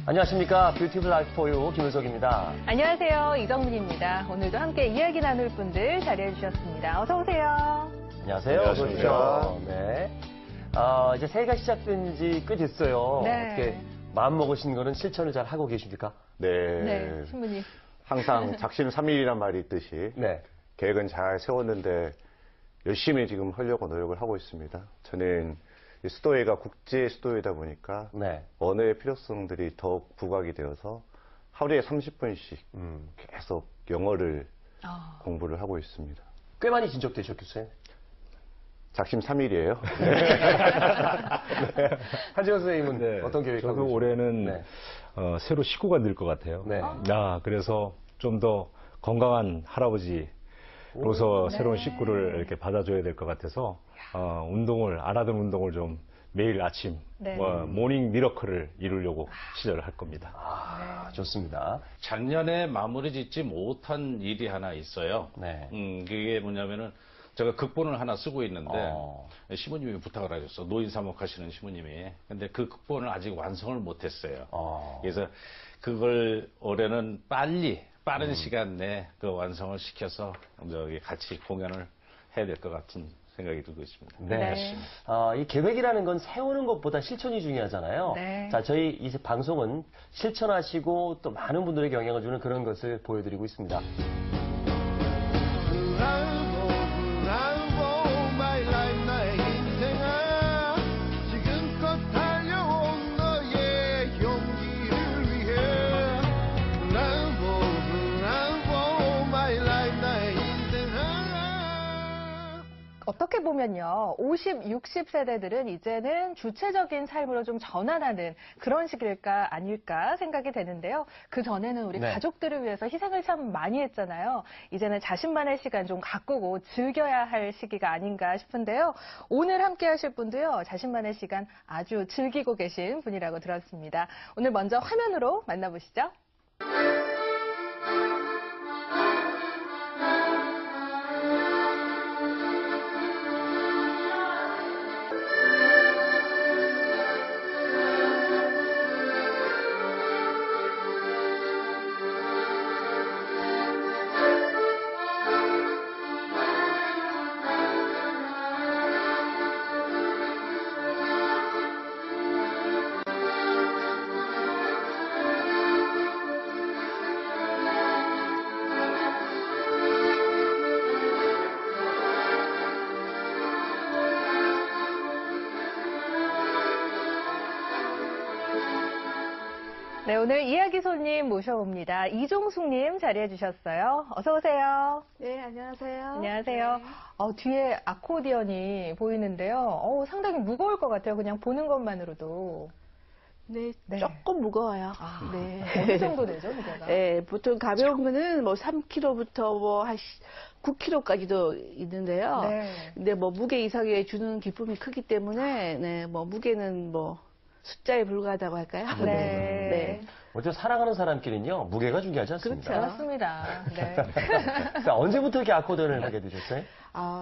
안녕하십니까. 뷰티풀 라이프 포유 김은석입니다. 안녕하세요. 이정민입니다. 오늘도 함께 이야기 나눌 분들 자리해 주셨습니다. 어서 오세요. 안녕하세요. 어서 오십시오. 네. 이제 새해가 시작된 지 꽤 됐어요. 네. 어떻게 마음 먹으신 거는 실천을 잘 하고 계십니까? 네, 신부님. 항상 작심삼일이란 말이 있듯이 네. 계획은 잘 세웠는데 열심히 지금 하려고 노력을 하고 있습니다. 저는 이 수도회가 국제 수도회다 보니까 네. 언어의 필요성들이 더욱 부각이 되어서 하루에 30분씩 계속 영어를 공부를 하고 있습니다. 꽤 많이 진척되셨겠어요? 작심삼일이에요. 네. 한지원 선생님은 네, 어떤 계획하고 저도 계십니까? 올해는 네. 새로 식구가 늘 것 같아요. 네. 그래서 좀 더 건강한 할아버지로서 네. 새로운 식구를 이렇게 받아줘야 될 것 같아서 안 하던 운동을 좀 매일 아침 네. 모닝 미러클을 이루려고 시도를 할 겁니다. 좋습니다. 작년에 마무리 짓지 못한 일이 하나 있어요. 네. 그게 뭐냐면은 제가 극본을 하나 쓰고 있는데 어. 시부님이 부탁을 하셨어. 노인 사목하시는 시부님이. 근데 그 극본을 아직 완성을 못했어요. 그래서 그걸 올해는 빠른 시간 내에 그 완성을 시켜서 저기 같이 공연을 해야 될 것 같은 생각이 들고 있습니다. 네. 이 계획이라는 건 세우는 것보다 실천이 중요하잖아요. 네. 자, 저희 이 방송은 실천하시고 또 많은 분들에게 영향을 주는 그런 것을 보여드리고 있습니다. 어떻게 보면요, 50, 60세대들은 이제는 주체적인 삶으로 좀 전환하는 그런 시기일까 아닐까 생각이 되는데요. 그 전에는 우리 네. 가족들을 위해서 희생을 참 많이 했잖아요. 이제는 자신만의 시간 좀 가꾸고 즐겨야 할 시기가 아닌가 싶은데요. 오늘 함께 하실 분도요, 자신만의 시간 아주 즐기고 계신 분이라고 들었습니다. 오늘 먼저 화면으로 만나보시죠. 네, 오늘 이야기 손님 모셔봅니다. 이종숙님 자리해 주셨어요. 어서 오세요. 네, 안녕하세요. 안녕하세요. 네. 뒤에 아코디언이 보이는데요. 상당히 무거울 것 같아요. 그냥 보는 것만으로도. 네, 네. 조금 무거워요. 네. 네. 어느 정도 되죠, 무게가? 네, 보통 가벼운 거는 뭐 3kg부터 뭐 한 9kg까지도 있는데요. 네. 근데 뭐 무게 이상에 주는 기쁨이 크기 때문에, 네, 뭐 무게는 뭐 숫자에 불과하다고 할까요? 네. 네. 먼저 사랑하는 사람끼리는요, 무게가 중요하지 않습니다. 그렇죠. 그렇습니다. 네. 자, 언제부터 이렇게 아코디언을 하게 되셨어요?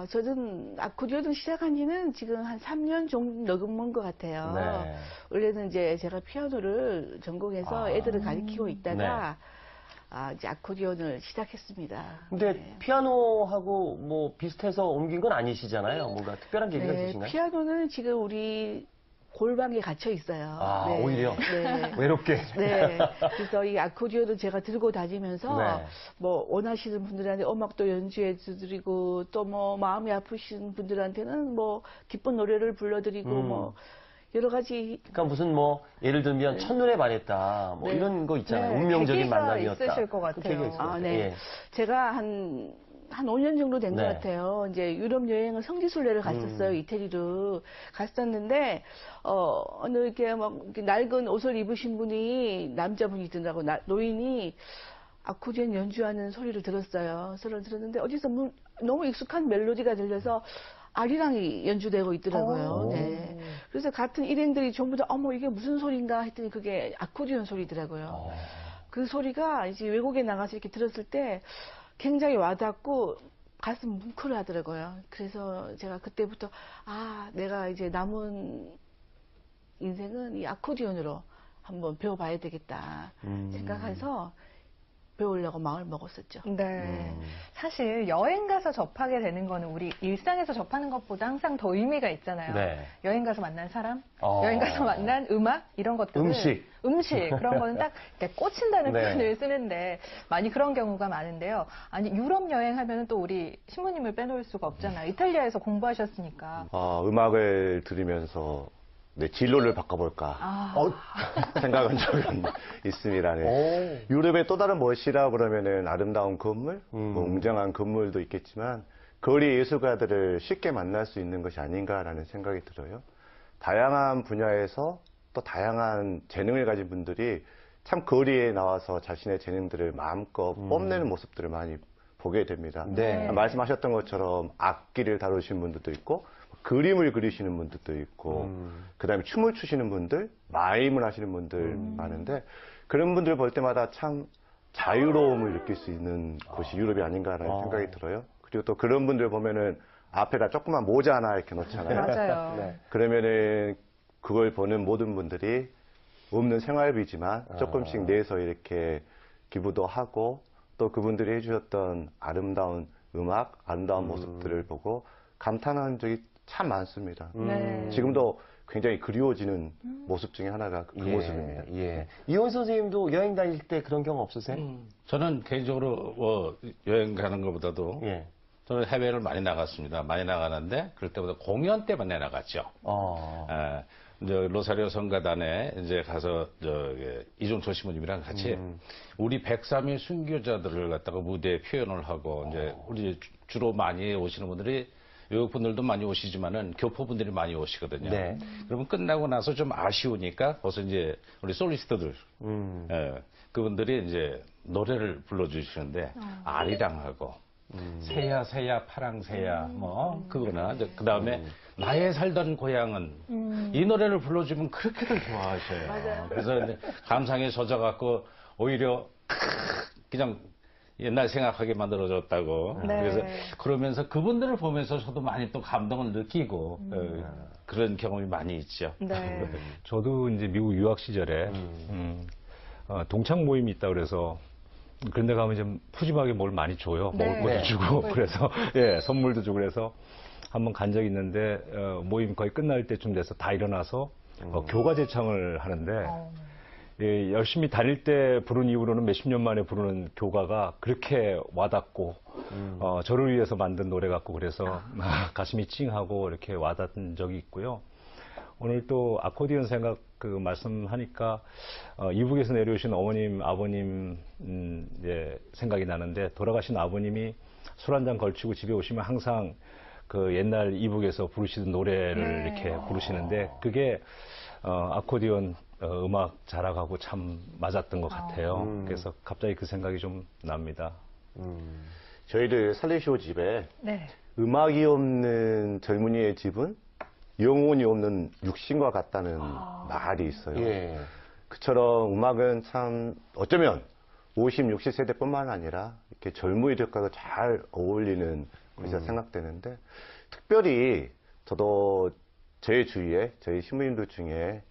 저는 아코디언을 시작한 지는 지금 한 3년 정도 넘은 것 같아요. 네. 원래는 이제 제가 피아노를 전공해서 애들을 가르치고 있다가 이제 아코디언을 시작했습니다. 근데 네. 피아노하고 뭐 비슷해서 옮긴 건 아니시잖아요. 뭔가 특별한 계기가 네, 있으신가요? 피아노는 지금 우리 골방에 갇혀 있어요. 네. 오히려? 네. 외롭게. 네. 그래서 이 아코디언을 제가 들고 다니면서 네. 뭐 원하시는 분들한테 음악도 연주해 드리고 또 뭐 마음이 아프신 분들한테는 뭐 기쁜 노래를 불러드리고 뭐 여러 가지. 그러니까 무슨 뭐 예를 들면 첫눈에 반했다 뭐 네. 이런 거 있잖아요. 네, 운명적인 계기가 만남이었다. 있으실 것 그 같아요. 계기가 있을 것 같아요. 네. 예. 제가 한 5년 정도 된 것 네. 같아요. 이제 유럽 여행을 성지순례를 갔었어요. 이태리로 갔었는데 어느 이렇게 막 이렇게 낡은 옷을 입으신 분이 남자분이더라고. 노인이 아코디언 연주하는 소리를 들었어요. 소리를 들었는데 어디서 너무 익숙한 멜로디가 들려서 아리랑이 연주되고 있더라고요. 네. 그래서 같은 일행들이 전부 다 어머 이게 무슨 소리인가 했더니 그게 아코디언 소리더라고요. 그 소리가 이제 외국에 나가서 이렇게 들었을 때 굉장히 와닿고 가슴 뭉클하더라고요. 그래서 제가 그때부터 내가 이제 남은 인생은 이 아코디언으로 한번 배워봐야 되겠다 생각해서 배우려고 마음을 먹었었죠. 네. 사실 여행 가서 접하게 되는 거는 우리 일상에서 접하는 것보다 항상 더 의미가 있잖아요. 네. 여행 가서 만난 사람, 여행 가서 만난 음악 이런 것들, 음식 그런 거는 딱 이렇게 꽂힌다는 네. 표현을 쓰는데 많이 그런 경우가 많은데요. 아니 유럽 여행하면 또 우리 신부님을 빼놓을 수가 없잖아요. 이탈리아에서 공부하셨으니까. 음악을 들으면서 내 진로를 바꿔볼까 생각한 적은 있습니다. 네. 유럽의 또 다른 멋이라 그러면은 아름다운 건물, 뭐 웅장한 건물도 있겠지만 거리 예술가들을 쉽게 만날 수 있는 것이 아닌가라는 생각이 들어요. 다양한 분야에서 또 다양한 재능을 가진 분들이 참 거리에 나와서 자신의 재능들을 마음껏 뽐내는 모습들을 많이 보게 됩니다. 네. 말씀하셨던 것처럼 악기를 다루시는 분들도 있고 그림을 그리시는 분들도 있고 그다음에 춤을 추시는 분들, 마임을 하시는 분들 많은데 그런 분들 볼 때마다 참 자유로움을 느낄 수 있는 곳이 유럽이 아닌가라는 생각이 들어요. 그리고 또 그런 분들 보면은 앞에다 조그만 모자 하나 이렇게 놓잖아요. 맞아요. 네. 그러면은 그걸 보는 모든 분들이 없는 생활비지만 조금씩 내서 이렇게 기부도 하고 또 그분들이 해주셨던 아름다운 음악, 아름다운 모습들을 보고 감탄하는 적이 참 많습니다. 네. 지금도 굉장히 그리워지는 모습 중에 하나가 그 모습입니다. 예. 이혼 선생님도 여행 다닐 때 그런 경험 없으세요? 저는 개인적으로 여행 가는 것보다도 예. 저는 해외를 많이 나갔습니다. 많이 나가는데 그럴 때보다 공연 때 많이 나갔죠. 이제 로사리오 성가단에 이제 가서 이종철 신부님이랑 같이 우리 103일 순교자들을 갖다가 무대에 표현을 하고 이제 우리 주로 많이 오시는 분들이 외국 분들도 많이 오시지만은 교포분들이 많이 오시거든요. 네. 그러면 끝나고 나서 좀 아쉬우니까 벌써 이제 우리 솔리스트들 그분들이 이제 노래를 불러주시는데 아리랑하고 새야 새야 파랑새야 뭐 그거나 그 다음에 나의 살던 고향은 이 노래를 불러주면 그렇게들 좋아하셔요. 맞아요. 그래서 이제 감상에 젖어갖고 오히려 그냥 옛날 생각하게 만들어줬다고. 네. 그래서 그러면서 그분들을 보면서 저도 많이 또 감동을 느끼고 그런 경험이 많이 있죠. 네. 저도 이제 미국 유학 시절에 동창 모임이 있다 그래서 그런데 가면 좀 푸짐하게 뭘 많이 줘요. 네. 먹을 것도 네. 주고 그래서 예 선물도 주고 그래서 한번 간 적이 있는데 모임 거의 끝날 때쯤 돼서 다 일어나서 교가 제창을 하는데 예, 열심히 다닐 때 부른 이후로는 몇십 년 만에 부르는 교가가 그렇게 와닿고 저를 위해서 만든 노래 같고 그래서 가슴이 찡하고 이렇게 와닿은 적이 있고요. 오늘 또 아코디언 생각 말씀하니까 이북에서 내려오신 어머님, 아버님 이제 생각이 나는데 돌아가신 아버님이 술 한 잔 걸치고 집에 오시면 항상 그 옛날 이북에서 부르시던 노래를 이렇게 부르시는데 그게 아코디언 음악 자락하고 참 맞았던 것 같아요. 그래서 갑자기 그 생각이 좀 납니다. 저희들 살리쇼 집에 네. 음악이 없는 젊은이의 집은 영혼이 없는 육신과 같다는 말이 있어요. 예. 그처럼 음악은 참 어쩌면 50, 60세대뿐만 아니라 이렇게 젊은이들과도 잘 어울리는 것이라 생각되는데 특별히 저도 제 주위에 저희 신부님들 중에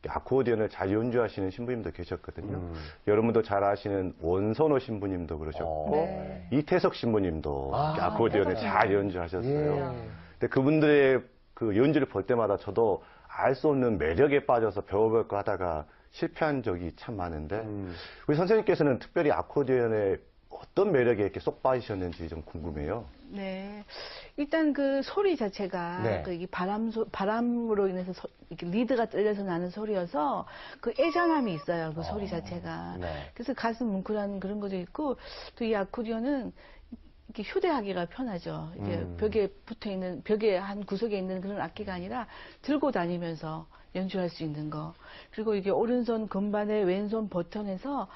아코디언을 잘 연주하시는 신부님도 계셨거든요. 여러분도 잘 아시는 원선호 신부님도 그러셨고 네. 이태석 신부님도 아코디언을 잘 연주하셨어요. 예. 근데 그분들의 그 연주를 볼 때마다 저도 알 수 없는 매력에 빠져서 배워볼까 하다가 실패한 적이 참 많은데 우리 선생님께서는 특별히 아코디언에 어떤 매력에 이렇게 쏙 빠지셨는지 좀 궁금해요. 네. 일단 그 소리 자체가 네. 그 이게 바람으로 인해서 이렇게 리드가 떨려서 나는 소리여서 그 애잔함이 있어요. 그 소리 자체가. 네. 그래서 가슴 뭉클한 그런 것도 있고 또 이 아코디언은 이렇게 휴대하기가 편하죠. 이게 벽에 붙어 있는 벽에 한 구석에 있는 그런 악기가 아니라 들고 다니면서 연주할 수 있는 거. 그리고 이게 오른손 건반에 왼손 버튼에서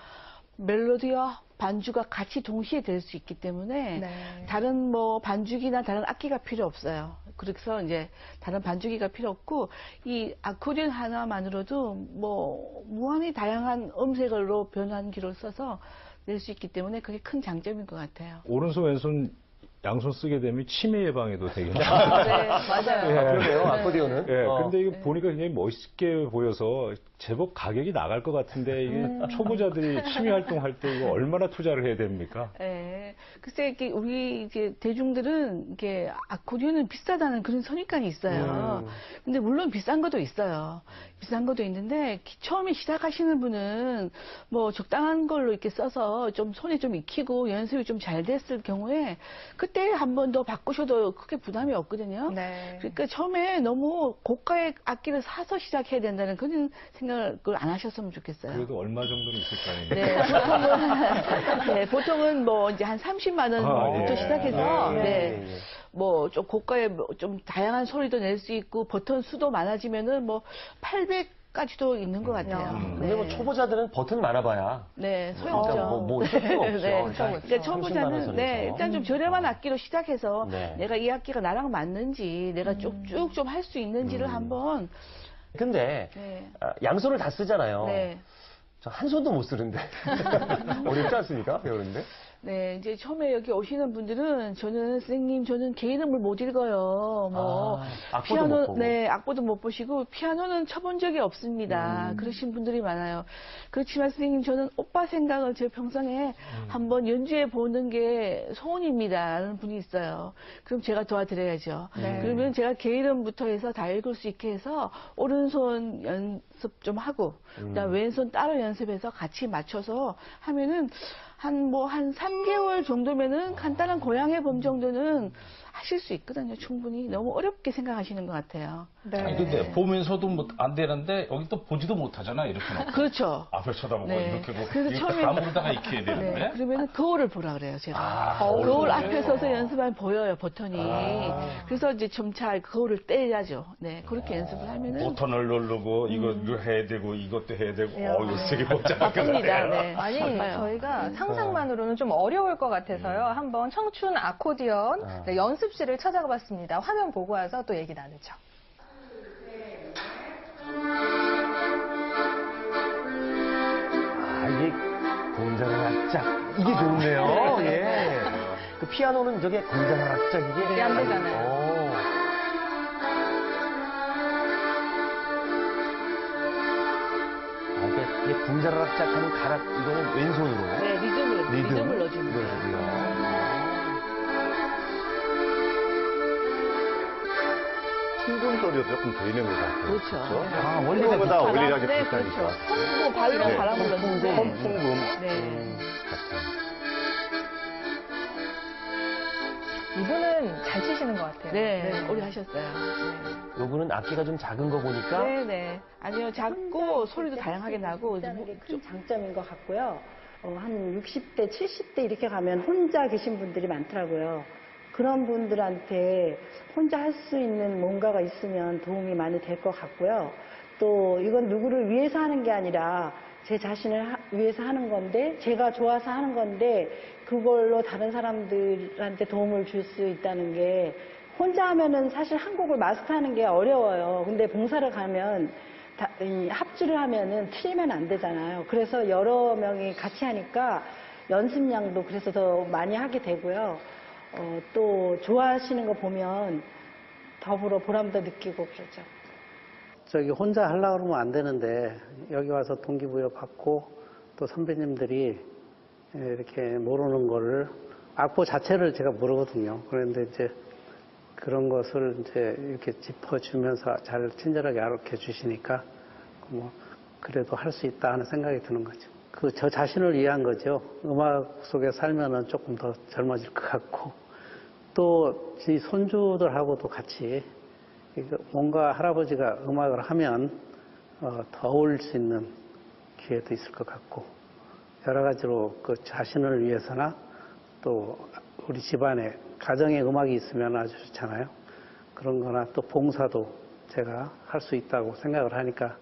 멜로디와 반주가 같이 동시에 될 수 있기 때문에 네. 다른 뭐 반주기나 다른 악기가 필요 없어요. 그래서 이제 다른 반주기가 필요 없고 이 아코디언 하나만으로도 뭐 무한히 다양한 음색으로 변환기를 써서 낼 수 있기 때문에 그게 큰 장점인 것 같아요. 오른손 왼손 양손 쓰게 되면 치매 예방에도 되겠네요. 네, 맞아요. 그러네요, 아코디언은. 예, 근데 이거 보니까 굉장히 멋있게 보여서 제법 가격이 나갈 것 같은데 이게 초보자들이 취미 활동할 때 이거 얼마나 투자를 해야 됩니까? 네. 글쎄, 이게 우리 이제 대중들은 이게 아코디언은 비싸다는 그런 선입관이 있어요. 근데 물론 비싼 것도 있어요. 비싼 것도 있는데 처음에 시작하시는 분은 뭐 적당한 걸로 이렇게 써서 좀 손에 좀 익히고 연습이 좀 잘 됐을 경우에 그때 한 번 더 바꾸셔도 크게 부담이 없거든요. 네. 그러니까 처음에 너무 고가의 악기를 사서 시작해야 된다는 그런 생각을 안 하셨으면 좋겠어요. 그래도 얼마 정도는 있을 거 아닙니까? 네, 보통은 뭐 이제 한 30만 원부터 예. 시작해서 예, 네. 예, 예. 뭐 좀 고가의 좀 다양한 소리도 낼 수 있고 버튼 수도 많아지면은 뭐 800까지도 있는 것 같아요. 근데 뭐 초보자들은 버튼 많아봐야. 네, 진짜 소용없죠. 뭐 필요 없죠. 네. 일단 그러니까 30만 초보자는 원 네, 선에서. 일단 좀 저렴한 악기로 시작해서 네. 내가 이 악기가 나랑 맞는지 내가 쭉쭉 좀 할 수 있는지를 한번 근데 네. 양손을 다 쓰잖아요. 네. 저 한 손도 못 쓰는데. 어렵지 않습니까? 배우는데? 네, 이제 처음에 여기 오시는 분들은 선생님, 저는 개 이름을 못 읽어요. 뭐, 악보도 못 보고. 네, 악보도 못 보시고, 피아노는 쳐본 적이 없습니다. 그러신 분들이 많아요. 그렇지만 선생님, 저는 오빠 생각을 제 평생에 한번 연주해 보는 게 소원입니다. 라는 분이 있어요. 그럼 제가 도와드려야죠. 네. 그러면 제가 개 이름부터 해서 다 읽을 수 있게 해서, 오른손 연습 좀 하고, 그다음 왼손 따로 연습해서 같이 맞춰서 하면은, 한 3개월 정도면은 간단한 고양이 범 정도는 하실 수 있거든요, 충분히. 너무 어렵게 생각하시는 것 같아요. 네. 아니 근데 보면서도 뭐 안 되는데 여기 또 보지도 못하잖아 이렇게 놓고. 그렇죠. 앞을 쳐다보고 네. 이렇게 보고 그래서 이거 처음에- 다 모르다가 익혀야 되는데. 네, 그러면은 거울을 보라 그래요, 제가. 거울을 거울 보래요? 앞에 서서 연습하면 보여요, 버튼이. 거울을 때 점차 거울을 떼야죠. 네, 그렇게 연습을 하면은. 버튼을 누르고 이거 해야 되고 이것도 해야 되고 야. 이거 되게 복잡할 것 바쁩니다. 같아요. 네. 아니, 바빠요. 저희가 상상만으로는 좀 어려울 것 같아서요. 한번 청춘 아코디언 네, 연습실을 찾아가 봤습니다. 화면 보고 와서 또 얘기 나누죠. 이게 공자는 악작. 이게 좋네요. 예. 그 피아노는 저게 공자는 악작 이게. 이게 안 되잖아요. 이게 공자는 악작 하는 가락, 이거는 왼손으로. 네, 리듬을 넣어주는 거예요. 풍금 소리도 조금 들리는 것 같아요. 그렇죠. 원리보다 원리력이 네, 비슷하니까. 그렇죠. 뭐 발로 네. 바람을 넣는데. 풍금. 네. 이분은 잘 치시는 것 같아요. 네, 오래 하셨어요. 네. 요분은 악기가 좀 작은 거 보니까. 네네. 아니요, 작고 소리도 다양하게 나고. 있다는 게 큰 장점인 것 같고요. 한 60대, 70대 이렇게 가면 혼자 계신 분들이 많더라고요. 그런 분들한테 혼자 할 수 있는 뭔가가 있으면 도움이 많이 될 것 같고요. 또 이건 누구를 위해서 하는 게 아니라 제 자신을 위해서 하는 건데, 제가 좋아서 하는 건데, 그걸로 다른 사람들한테 도움을 줄 수 있다는 게, 혼자 하면은 사실 한 곡을 마스터하는 게 어려워요. 근데 봉사를 가면 합주를 하면은 틀리면 안 되잖아요. 그래서 여러 명이 같이 하니까 연습량도 그래서 더 많이 하게 되고요. 또 좋아하시는 거 보면 더불어 보람도 느끼고 그러죠. 저기 혼자 하려고 그러면 안 되는데 여기 와서 동기부여 받고 또 선배님들이 이렇게 모르는 거를 악보 자체를 제가 모르거든요. 그런데 이제 그런 것을 이제 이렇게 짚어주면서 잘 친절하게 가르쳐 주시니까 뭐 그래도 할 수 있다 하는 생각이 드는 거죠. 그 저 자신을 위한 거죠. 음악 속에 살면은 조금 더 젊어질 것 같고 또 이 손주들하고도 같이 뭔가 할아버지가 음악을 하면 더 어울릴 수 있는 기회도 있을 것 같고 여러 가지로 그 자신을 위해서나 또 우리 집안에 가정에 음악이 있으면 아주 좋잖아요. 그런 거나 또 봉사도 제가 할 수 있다고 생각을 하니까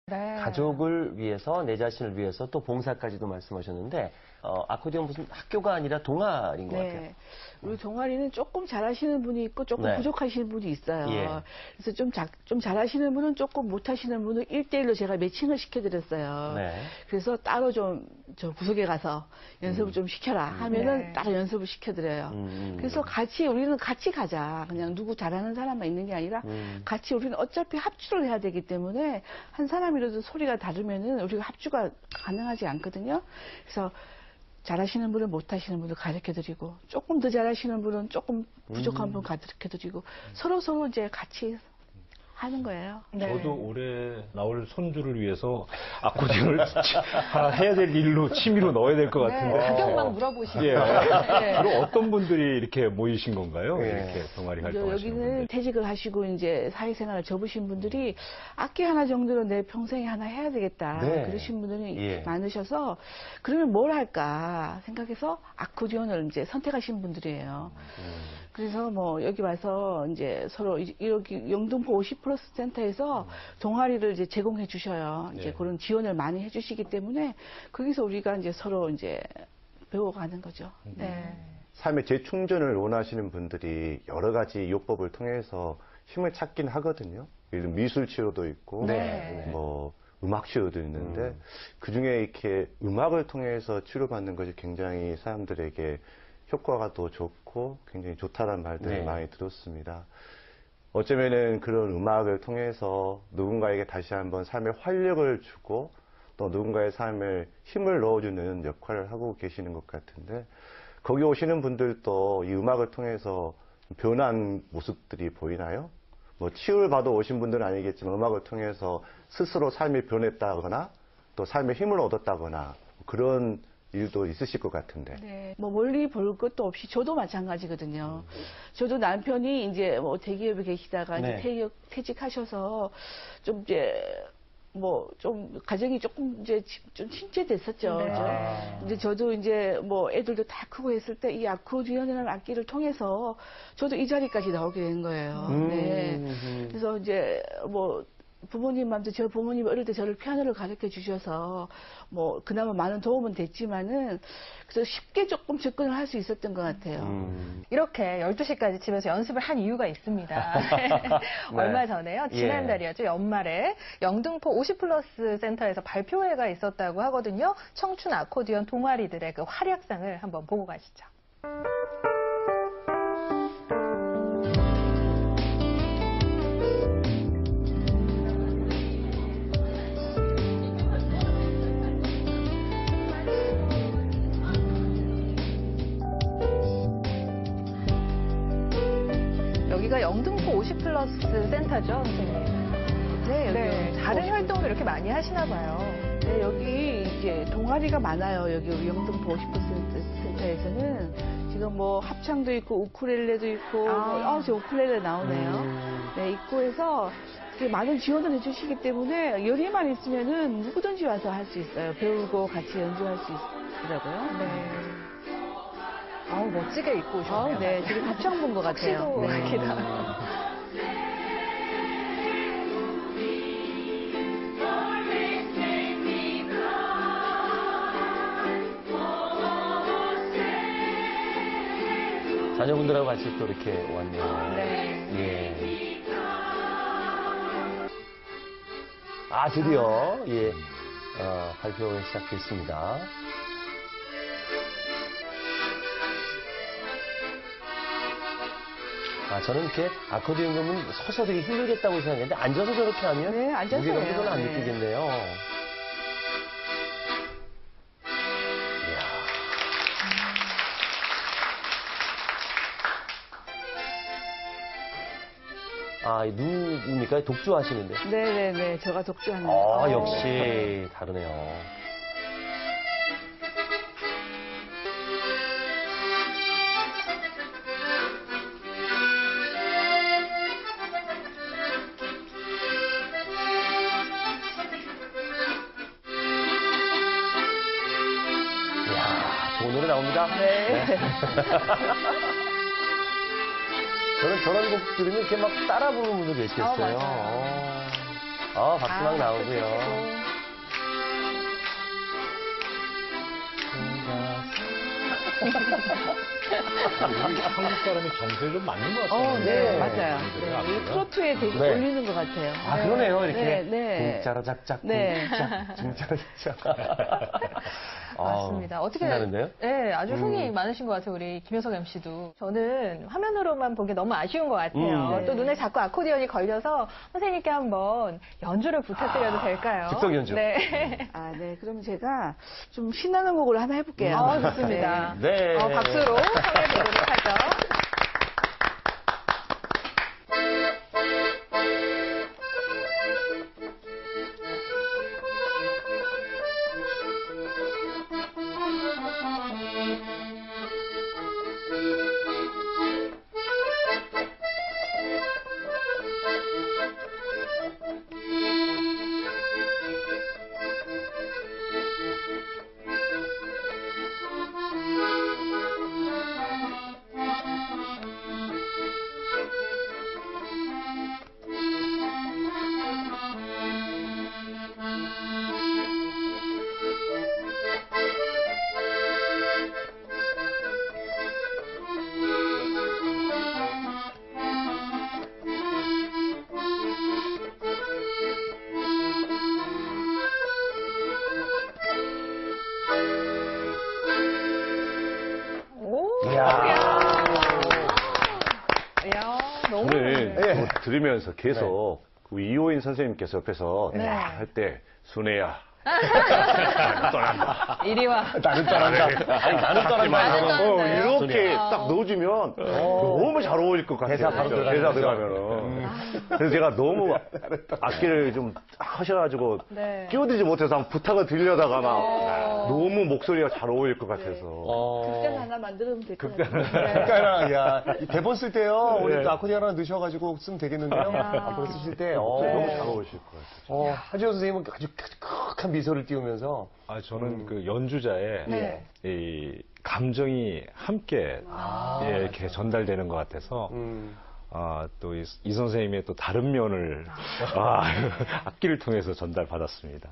네. 가족을 위해서, 내 자신을 위해서 또 봉사까지도 말씀하셨는데, 아코디언 무슨 학교가 아니라 동아리인 것 같아요. 네. 우리 동아리는 조금 잘하시는 분이 있고 조금 네. 부족하시는 분이 있어요. 예. 그래서 좀 잘하시는 분은 조금 못하시는 분은 1대1로 제가 매칭을 시켜드렸어요. 네. 그래서 따로 좀 저 구석에 가서 연습을 좀 시켜라 하면은 네. 따로 연습을 시켜드려요. 그래서 우리는 같이 가자. 그냥 누구 잘하는 사람만 있는 게 아니라 같이 우리는 어차피 합주를 해야 되기 때문에 한 사람이라도 소리가 다르면은 우리가 합주가 가능하지 않거든요. 그래서 잘하시는 분은 못하시는 분을 가르쳐드리고 조금 더 잘하시는 분은 조금 부족한 분 가르쳐드리고 서로 이제 같이 하는 거예요. 네. 저도 올해 나올 손주를 위해서 아코디언을 하나 해야 될 일로 취미로 넣어야 될 것 같은데. 네, 가격만 물어보시고. 예. 네. 그럼 어떤 분들이 이렇게 모이신 건가요? 예. 이렇게 동아리 활동하시는 여기는 분들. 퇴직을 하시고 이제 사회생활을 접으신 분들이 악기 하나 정도는 내 평생에 하나 해야 되겠다. 네. 그러신 분들이 예. 많으셔서 그러면 뭘 할까 생각해서 아코디언을 이제 선택하신 분들이에요. 그래서 뭐 여기 와서 이제 서로 여기 영등포 50플러스 센터에서 동아리를 이제 제공해 주셔요. 이제 네. 그런 지원을 많이 해 주시기 때문에 거기서 우리가 이제 서로 이제 배워가는 거죠. 네. 삶의 재충전을 원하시는 분들이 여러 가지 요법을 통해서 힘을 찾긴 하거든요. 예를 들면 미술 치료도 있고, 네. 뭐 음악 치료도 있는데 그 중에 이렇게 음악을 통해서 치료받는 것이 굉장히 사람들에게 효과가 더 좋고 굉장히 좋다는 말들을 네. 많이 들었습니다. 어쩌면은 그런 음악을 통해서 누군가에게 다시 한번 삶의 활력을 주고 또 누군가의 삶에 힘을 넣어주는 역할을 하고 계시는 것 같은데 거기 오시는 분들도 이 음악을 통해서 변한 모습들이 보이나요? 뭐 치유를 받아 오신 분들은 아니겠지만 음악을 통해서 스스로 삶이 변했다거나 또 삶의 힘을 얻었다거나 그런 일도 있으실 것 같은데. 네. 뭐 멀리 볼 것도 없이 저도 마찬가지거든요. 저도 남편이 이제 뭐 대기업에 계시다가 네. 이제 퇴직하셔서 좀 이제 뭐 좀 가정이 조금 이제 좀 침체됐었죠. 네. 그죠? 이제 저도 이제 뭐 애들도 다 크고 했을 때 이 아코디언이라는 악기를 통해서 저도 이 자리까지 나오게 된 거예요. 네. 그래서 이제 뭐 부모님한테 저 부모님 어릴 때 저를 피아노를 가르쳐 주셔서 뭐 그나마 많은 도움은 됐지만은 그래서 쉽게 조금 접근을 할 수 있었던 것 같아요. 이렇게 12시까지 집에서 연습을 한 이유가 있습니다. 얼마 전에요. 예. 지난달이었죠. 연말에 영등포 50플러스 센터에서 발표회가 있었다고 하거든요. 청춘 아코디언 동아리들의 그 활약상을 한번 보고 가시죠. 여기가 영등포 50플러스 센터죠, 선생님? 네, 여기 네, 다른 활동도 이렇게 많이 하시나 봐요. 네, 여기 이제 동아리가 많아요. 여기 우리 영등포 50% 센터에서는 지금 뭐 합창도 있고 우쿨렐레도 있고 저 우쿨렐레 나오네요. 네, 있고 해서 이렇게 많은 지원을 해주시기 때문에 열의만 있으면은 누구든지 와서 할 수 있어요. 배우고 같이 연주할 수 있더라고요. 네. 아우, 멋지게 입고 오셨네요. 네, 지금 합창 본 것 같아요. 시도 네. 같기다. 자녀분들하고 같이 또 이렇게 왔네요. 네. 예. 아, 드디어, 예, 발표가 시작됐습니다. 아, 저는 이렇게 아코디언 그러면 서서 되게 힘들겠다고 생각했는데, 앉아서 저렇게 하면 네, 앉아서 무게감도 해요. 별로 안 네. 느끼겠네요. 이야. 아, 누굽니까? 독주하시는데. 네네네, 제가 독주하는. 아, 역시 다르네요. 이야, 좋은 노래 나옵니다. 네. 저는 저런 곡 들으면 이렇게 막 따라 부르는 분들 계시겠어요. 맞아요. 박수 막 나오고요. 치고. 한국 사람이 정서에 좀 맞는 것 같아요. 네, 맞아요. 네, 네, 이 트로트에 되게 네. 올리는 것 같아요. 아, 그러네요. 이렇게. 네, 네. 궁짜라 작작, 네. 궁짜라 작작. 맞습니다. 어떻게 신나는데요? 네, 아주 흥이 많으신 것 같아요. 우리 김효석 MC도. 저는 화면으로만 보기 너무 아쉬운 것 같아요. 네. 또 눈에 자꾸 아코디언이 걸려서 선생님께 한번 연주를 부탁드려도 될까요? 즉석 연주. 네. 아, 네. 그럼 제가 좀 신나는 곡을 하나 해볼게요. 좋습니다. 네. 박수로 청해보도록 하죠. 너무 오늘 뭐 들으면서 계속 그 이호인 선생님께서 옆에서 네. 할 때 순애야 이리 와. 나는 떠난다. 아니, 나는 떠난다. 이렇게 딱 넣어주면 너무 잘 어울릴 것 같아요. 대사 바로 진짜. 들어가면서. 대사 들어가면은. 그래서 제가 너무 악기를 좀 하셔가지고 네. 끼어들지 못해서 한번 부탁을 드리려다가 막 너무 목소리가 잘 어울릴 것 같아서. 극장 하나 만들면 될 것 같아요. 그러니까, 야, 이 대본 쓸 때요, 우리 네. 또 아코디언 하나 넣으셔가지고 쓰면 되겠는데요? 앞으로 쓰실 때. 너무 잘 어울리실 것 같아요. 하지원 선생님은 아주 크한 미소를 띄우면서. 아, 저는 그 연주자의 네. 이 감정이 함께 예, 이렇게 전달되는 것 같아서 또 이 선생님의 또 다른 면을 악기를 통해서 전달받았습니다.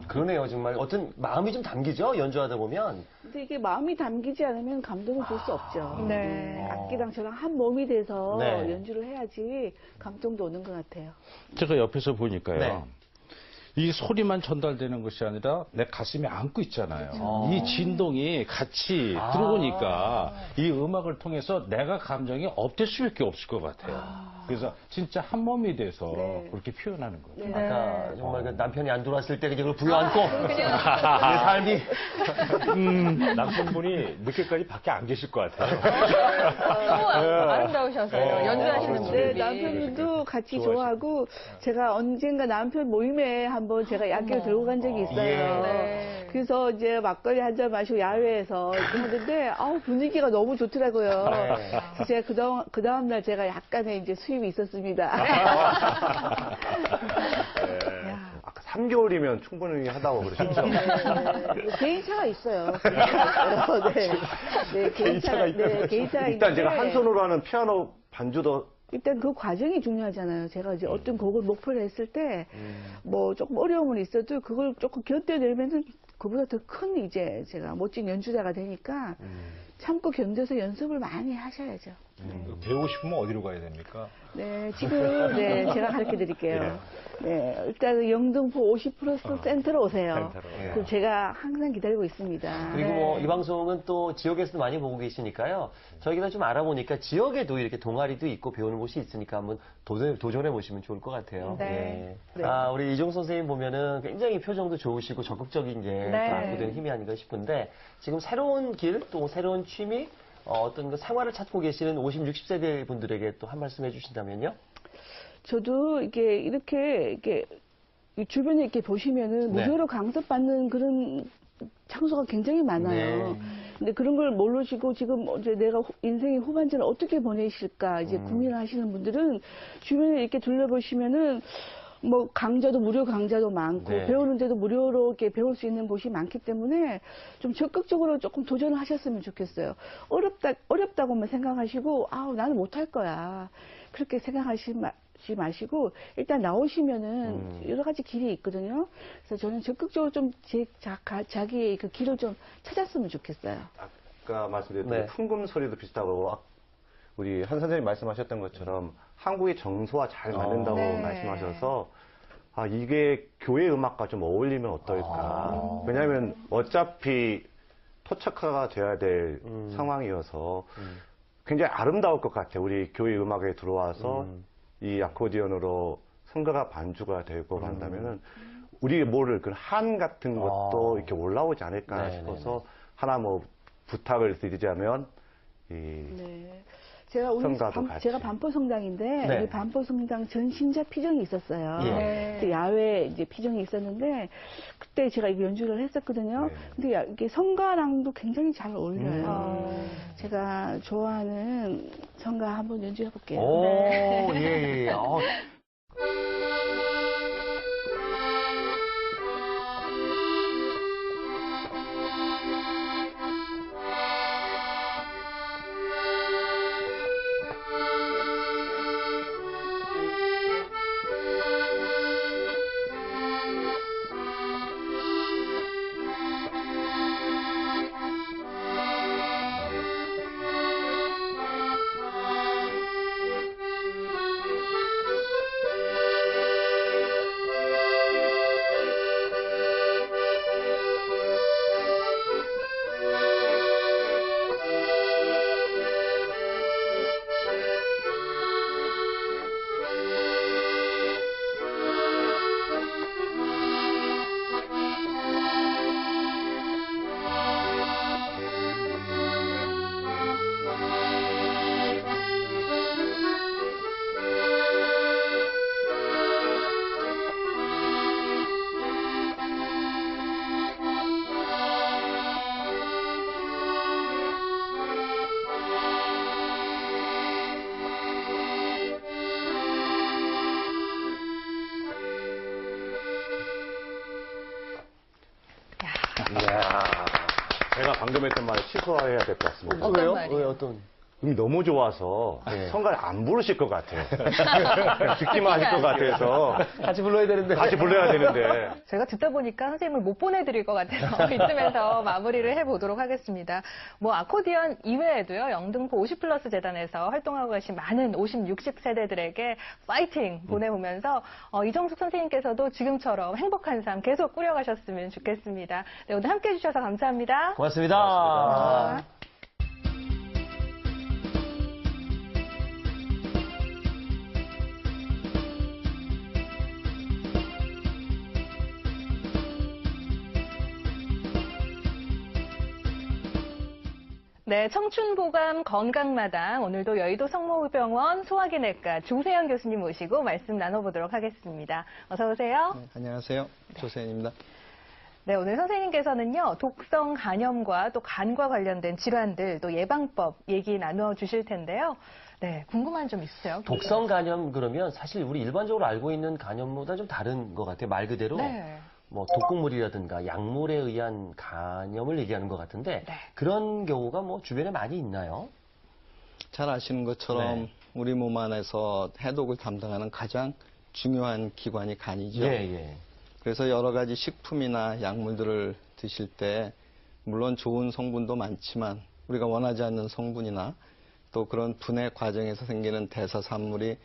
그러네요, 정말. 어떤 마음이 좀 담기죠? 연주하다 보면. 근데 이게 마음이 담기지 않으면 감동을 줄 수 없죠. 네. 악기랑 저랑 한 몸이 돼서 네. 연주를 해야지 감동도 오는 것 같아요. 제가 옆에서 보니까요. 네. 이 소리만 전달되는 것이 아니라 내 가슴에 안고 있잖아요. 이 진동이 같이 들어오니까 이 음악을 통해서 내가 감정이 업될 수밖에 없을 것 같아요. 그래서 진짜 한 몸이 돼서 네. 그렇게 표현하는 거죠. 네. 아까 정말 그 남편이 안 들어왔을 때 그걸 부여안고. 내 삶이. 남편분이 늦게까지 밖에 안 계실 것 같아요. 너무 아름다우셔서요. 연주하시는 네, 분들이. 남편분도 같이 좋아하고 제가 언젠가 남편 모임에 한번 제가 약기를 들고 간 적이 있어요. 네. 그래서 이제 막걸리 한 잔 마시고 야외에서 이렇게 하는데 분위기가 너무 좋더라고요. 그래서 제가 그 다음 날 제가 약간의 이제 수입이 있었습니다. 아까 3개월이면 충분히 하다고 그러셨죠? 네, 개인차가 있어요. 네, 개인차가 일단 있는데 제가 한 손으로 하는 피아노 반주도 일단 그 과정이 중요하잖아요. 제가 이제 어떤 곡을 목표로 했을 때, 뭐 조금 어려움은 있어도 그걸 조금 견뎌내면은 그보다 더 큰 이제 제가 멋진 연주자가 되니까 참고 견뎌서 연습을 많이 하셔야죠. 배우고 싶으면 어디로 가야 됩니까? 네, 지금 제가 가르쳐 드릴게요. 네, 일단 영등포 50+ 센터로 오세요. 센터로. 그럼 제가 항상 기다리고 있습니다. 그리고 뭐 이 방송은 또 지역에서도 많이 보고 계시니까요. 저희가 좀 알아보니까 지역에도 이렇게 동아리도 있고 배우는 곳이 있으니까 한번 도전해 보시면 좋을 것 같아요. 네. 예. 아, 우리 이종 선생님 보면은 굉장히 표정도 좋으시고 적극적인 게 네. 갖고 되는 힘이 아닌가 싶은데 지금 새로운 길 또 새로운 취미 어떤 그 생활을 찾고 계시는 50, 60세대 분들에게 또 한 말씀 해주신다면요? 저도 이렇게 주변에 이렇게 보시면은 네. 무료로 강습받는 그런 장소가 굉장히 많아요. 네. 근데 그런 걸 모르시고 지금 이제 내가 인생의 후반전을 어떻게 보내실까 이제 고민을 하시는 분들은 주변에 이렇게 둘러보시면은 뭐 강좌도 무료 강좌도 많고 네. 배우는데도 무료로 이렇게 배울 수 있는 곳이 많기 때문에 좀 적극적으로 조금 도전을 하셨으면 좋겠어요. 어렵다고만 생각하시고 나는 못할 거야 그렇게 생각하지 마시고 일단 나오시면은 여러 가지 길이 있거든요. 그래서 저는 적극적으로 좀 자기의 그 길을 좀 찾았으면 좋겠어요. 아까 말씀드렸던 네. 풍금 소리도 비슷하고 우리 한 선생님 말씀하셨던 것처럼 한국의 정서와 잘 맞는다고 네. 말씀하셔서 이게 교회 음악과 좀 어울리면 어떨까. 왜냐하면 어차피 토착화가 돼야 될 상황이어서 굉장히 아름다울 것 같아요. 우리 교회 음악에 들어와서 이 아코디언으로 성가가 반주가 되고 한다면은 우리의 모를 그 한 같은 것도 이렇게 올라오지 않을까 네네네. 싶어서 하나 뭐 부탁을 드리자면 네. 제가 성가도 같이. 제가 반포성당인데 네. 우리 반포성당 전신자 피정이 있었어요. 예. 그때 야외 이제 피정이 있었는데 그때 제가 이거 연주를 했었거든요. 네. 근데 이게 성가랑도 굉장히 잘 어울려요. 제가 좋아하는 성가 한번 연주해 볼게요. 오, 네. 예, 예. 이야. 제가 방금 했던 말을 취소해야 될 것 같습니다. 어떤 왜요? 말이요? 왜 어떤? 너무 좋아서 네. 성가를 안 부르실 것 같아요. 그냥 듣기만 하실 것 같아서 같이 불러야 되는데. 같이 불러야 되는데. 제가 듣다 보니까 선생님을 못 보내드릴 것 같아서 이쯤에서 마무리를 해보도록 하겠습니다. 뭐 아코디언 이외에도요, 영등포 50플러스 재단에서 활동하고 계신 많은 50, 60세대들에게 파이팅 보내보면서 이정숙 선생님께서도 지금처럼 행복한 삶 계속 꾸려가셨으면 좋겠습니다. 네, 오늘 함께해 주셔서 감사합니다. 고맙습니다. 고맙습니다. 네, 청춘보감 건강마당 오늘도 여의도 성모병원 소화기내과 조세현 교수님 모시고 말씀 나눠보도록 하겠습니다. 어서 오세요. 네, 안녕하세요. 조세현입니다. 네, 오늘 선생님께서는요, 독성 간염과 또 간과 관련된 질환들, 또 예방법 얘기 나누어 주실 텐데요. 네, 궁금한 점 있으세요? 독성 간염 그러면 사실 우리 일반적으로 알고 있는 간염보다 좀 다른 것 같아요. 말 그대로. 네. 뭐 독극물이라든가 약물에 의한 간염을 얘기하는 것 같은데 네. 그런 경우가 뭐 주변에 많이 있나요? 잘 아시는 것처럼 네. 우리 몸 안에서 해독을 담당하는 가장 중요한 기관이 간이죠. 예, 예. 그래서 여러 가지 식품이나 약물들을 드실 때 물론 좋은 성분도 많지만 우리가 원하지 않는 성분이나 또 그런 분해 과정에서 생기는 대사산물이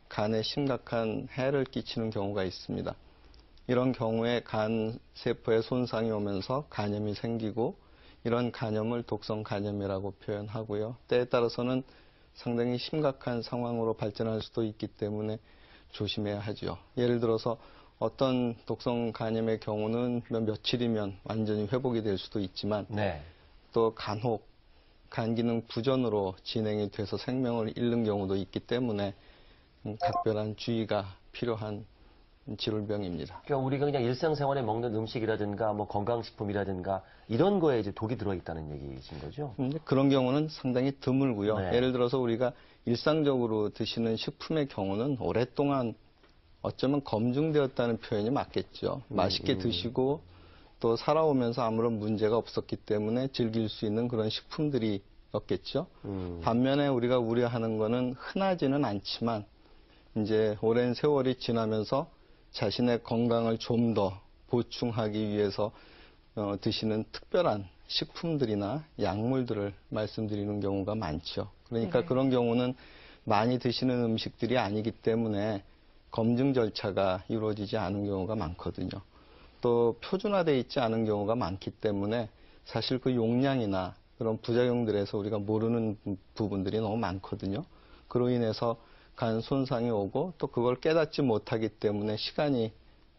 간에 심각한 해를 끼치는 경우가 있습니다. 이런 경우에 간 세포에 손상이 오면서 간염이 생기고 이런 간염을 독성 간염이라고 표현하고요. 때에 따라서는 상당히 심각한 상황으로 발전할 수도 있기 때문에 조심해야 하죠. 예를 들어서 어떤 독성 간염의 경우는 며칠이면 완전히 회복이 될 수도 있지만 네. 또 간혹 간 기능 부전으로 진행이 돼서 생명을 잃는 경우도 있기 때문에 각별한 주의가 필요한 질병입니다. 그러니까 우리가 그냥 일상생활에 먹는 음식이라든가 뭐 건강식품이라든가 이런 거에 이제 독이 들어있다는 얘기이신 거죠? 그런 경우는 상당히 드물고요. 네. 예를 들어서 우리가 일상적으로 드시는 식품의 경우는 오랫동안 어쩌면 검증되었다는 표현이 맞겠죠. 맛있게 드시고 또 살아오면서 아무런 문제가 없었기 때문에 즐길 수 있는 그런 식품들이었겠죠. 반면에 우리가 우려하는 거는 흔하지는 않지만 이제 오랜 세월이 지나면서 자신의 건강을 좀 더 보충하기 위해서 드시는 특별한 식품들이나 약물들을 말씀드리는 경우가 많죠. 그러니까 그런 경우는 많이 드시는 음식들이 아니기 때문에 검증 절차가 이루어지지 않은 경우가 많거든요. 또 표준화되어 있지 않은 경우가 많기 때문에 사실 그 용량이나 그런 부작용들에서 우리가 모르는 부분들이 너무 많거든요. 그로 인해서 간 손상이 오고 또 그걸 깨닫지 못하기 때문에 시간이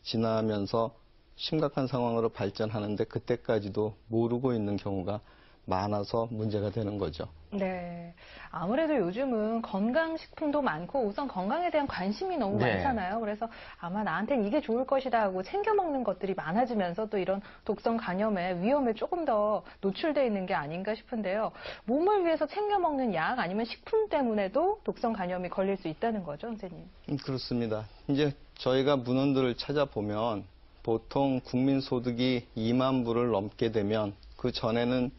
지나면서 심각한 상황으로 발전하는데 그때까지도 모르고 있는 경우가 많아서 문제가 되는 거죠. 네. 아무래도 요즘은 건강식품도 많고 우선 건강에 대한 관심이 너무 네. 많잖아요. 그래서 아마 나한테는 이게 좋을 것이다 하고 챙겨 먹는 것들이 많아지면서 또 이런 독성 감염의 위험에 조금 더 노출되어 있는 게 아닌가 싶은데요. 몸을 위해서 챙겨 먹는 약 아니면 식품 때문에도 독성 감염이 걸릴 수 있다는 거죠, 선생님? 그렇습니다. 이제 저희가 문헌들을 찾아보면 보통 국민 소득이 2만 불을 넘게 되면 그 전에는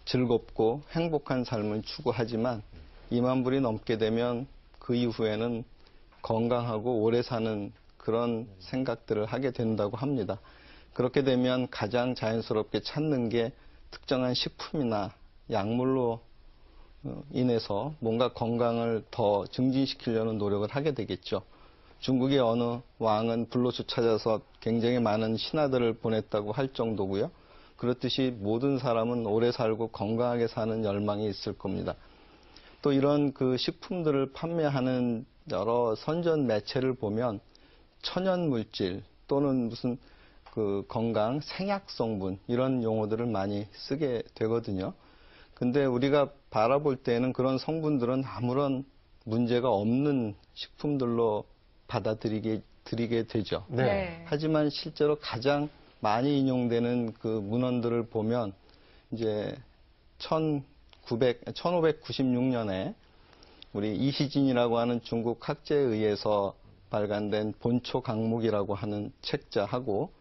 즐겁고 행복한 삶을 추구하지만 2만 불이 넘게 되면 그 이후에는 건강하고 오래 사는 그런 생각들을 하게 된다고 합니다. 그렇게 되면 가장 자연스럽게 찾는 게 특정한 식품이나 약물로 인해서 뭔가 건강을 더 증진시키려는 노력을 하게 되겠죠. 중국의 어느 왕은 불로초 찾아서 굉장히 많은 신하들을 보냈다고 할 정도고요. 그렇듯이 모든 사람은 오래 살고 건강하게 사는 열망이 있을 겁니다. 또 이런 그 식품들을 판매하는 여러 선전 매체를 보면 천연 물질 또는 무슨 그 건강 생약 성분 이런 용어들을 많이 쓰게 되거든요. 근데 우리가 바라볼 때는 그런 성분들은 아무런 문제가 없는 식품들로 받아들이게 되죠. 네. 하지만 실제로 가장 많이 인용되는 그 문헌들을 보면 이제 1596년에 우리 이희진이라고 하는 중국 학자에 의해서 발간된 본초 강목이라고 하는 책자하고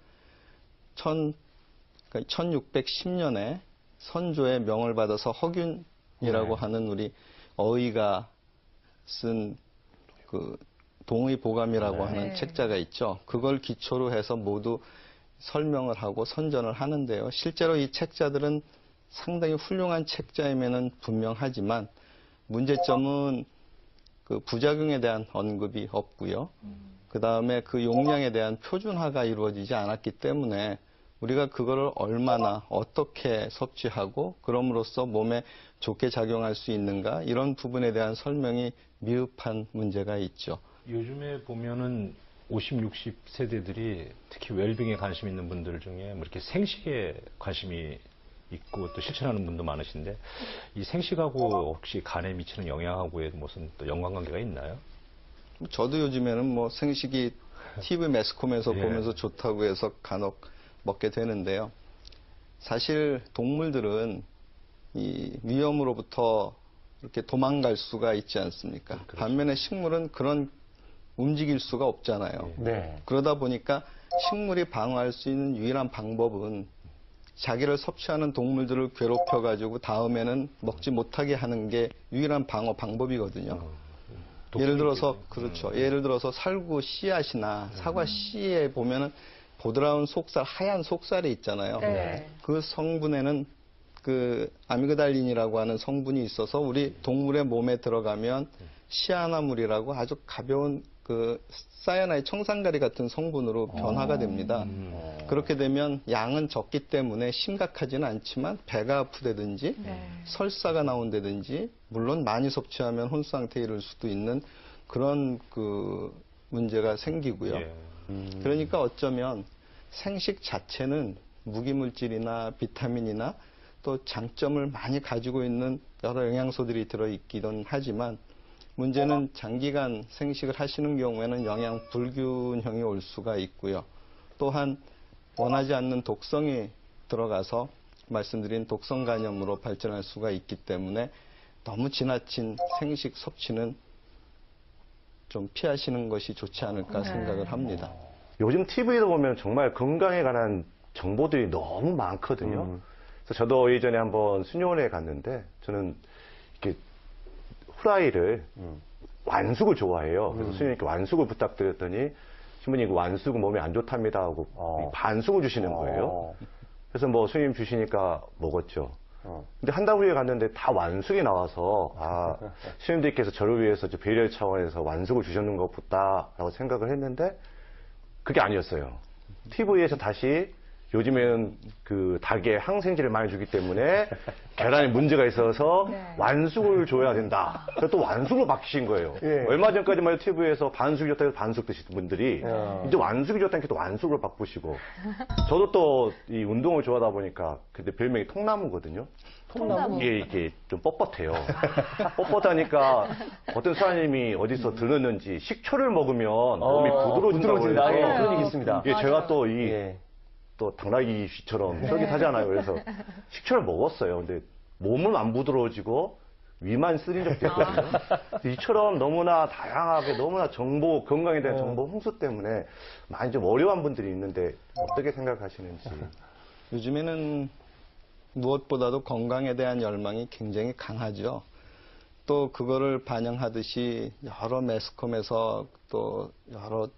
1610년에 선조의 명을 받아서 허균이라고 하는 우리 어의가 쓴 그 동의보감이라고 하는 책자가 있죠. 그걸 기초로 해서 모두 설명을 하고 선전을 하는데요. 실제로 이 책자들은 상당히 훌륭한 책자임에는 분명하지만 문제점은 그 부작용에 대한 언급이 없고요. 그 다음에 그 용량에 대한 표준화가 이루어지지 않았기 때문에 우리가 그거를 얼마나 어떻게 섭취하고 그럼으로써 몸에 좋게 작용할 수 있는가 이런 부분에 대한 설명이 미흡한 문제가 있죠. 요즘에 보면은 50, 60 세대들이 특히 웰빙에 관심 있는 분들 중에 뭐 이렇게 생식에 관심이 있고 또 실천하는 분도 많으신데 이 생식하고 혹시 간에 미치는 영향하고의 무슨 또 연관관계가 있나요? 저도 요즘에는 뭐 생식이 TV 매스컴에서 예. 보면서 좋다고 해서 간혹 먹게 되는데요. 사실 동물들은 이 위험으로부터 이렇게 도망갈 수가 있지 않습니까? 그렇죠. 반면에 식물은 그런 움직일 수가 없잖아요. 네. 그러다 보니까 식물이 방어할 수 있는 유일한 방법은 자기를 섭취하는 동물들을 괴롭혀가지고 다음에는 먹지 못하게 하는 게 유일한 방어 방법이거든요. 예를 들어서, 그렇죠. 예를 들어서 살구 씨앗이나 사과 씨에 보면은 보드라운 속살, 하얀 속살이 있잖아요. 네. 그 성분에는 그 아미그달린이라고 하는 성분이 있어서 우리 동물의 몸에 들어가면 시아나물이라고 아주 가벼운 그 사야나의 청산가리 같은 성분으로 변화가 됩니다. 그렇게 되면 양은 적기 때문에 심각하지는 않지만 배가 아프다든지 설사가 나온다든지 물론 많이 섭취하면 혼수 상태에 이를 수도 있는 그런 그 문제가 생기고요. 그러니까 어쩌면 생식 자체는 무기물질이나 비타민이나 또 장점을 많이 가지고 있는 여러 영양소들이 들어있기는 하지만 문제는 장기간 생식을 하시는 경우에는 영양 불균형이 올 수가 있고요. 또한 원하지 않는 독성이 들어가서 말씀드린 독성 간염으로 발전할 수가 있기 때문에 너무 지나친 생식 섭취는 좀 피하시는 것이 좋지 않을까 생각을 합니다. 요즘 TV도 보면 정말 건강에 관한 정보들이 너무 많거든요. 그래서 저도 예전에 한번 수녀원에 갔는데 저는 이렇게 후라이를 완숙을 좋아해요. 그래서 수녀님께 완숙을 부탁드렸더니 신부님 그 완숙은 몸에 안 좋답니다 하고 반숙을 주시는 거예요. 그래서 뭐 선생님 주시니까 먹었죠. 근데 한 달 후에 갔는데 다 완숙이 나와서 스님들께서 저를 위해서 배려 차원에서 완숙을 주셨는 것 보다라고 생각을 했는데 그게 아니었어요. TV에서 다시 요즘에는 그 닭에 항생제를 많이 주기 때문에 계란에 문제가 있어서 완숙을 줘야 된다. 그래서 또 완숙으로 바뀌신 거예요. 얼마 전까지만 해도 TV에서 반숙이 좋다 해서 반숙 드시던 분들이 이제 완숙이 좋다니까 또 완숙으로 바꾸시고 저도 또 이 운동을 좋아하다 보니까 근데 별명이 통나무거든요. 통나무? 이게 이렇게 좀 뻣뻣해요. 뻣뻣하니까 어떤 사장님이 어디서 들었는지 식초를 먹으면 몸이 부드러워진다고 부드러워진다. 해서 예, 그런 얘기 있습니다. 예, 제가 또 예. 또 당나귀 쥐처럼 쫄깃하잖아요. 그래서 식초를 먹었어요. 근데 몸은 안 부드러워지고 위만 쓰린 적도 있거든요. 이처럼 너무나 다양하게 너무나 정보, 건강에 대한 정보 홍수 때문에 많이 좀 어려운 분들이 있는데 어떻게 생각하시는지. 요즘에는 무엇보다도 건강에 대한 열망이 굉장히 강하죠. 또 그거를 반영하듯이 여러 매스컴에서 또 여러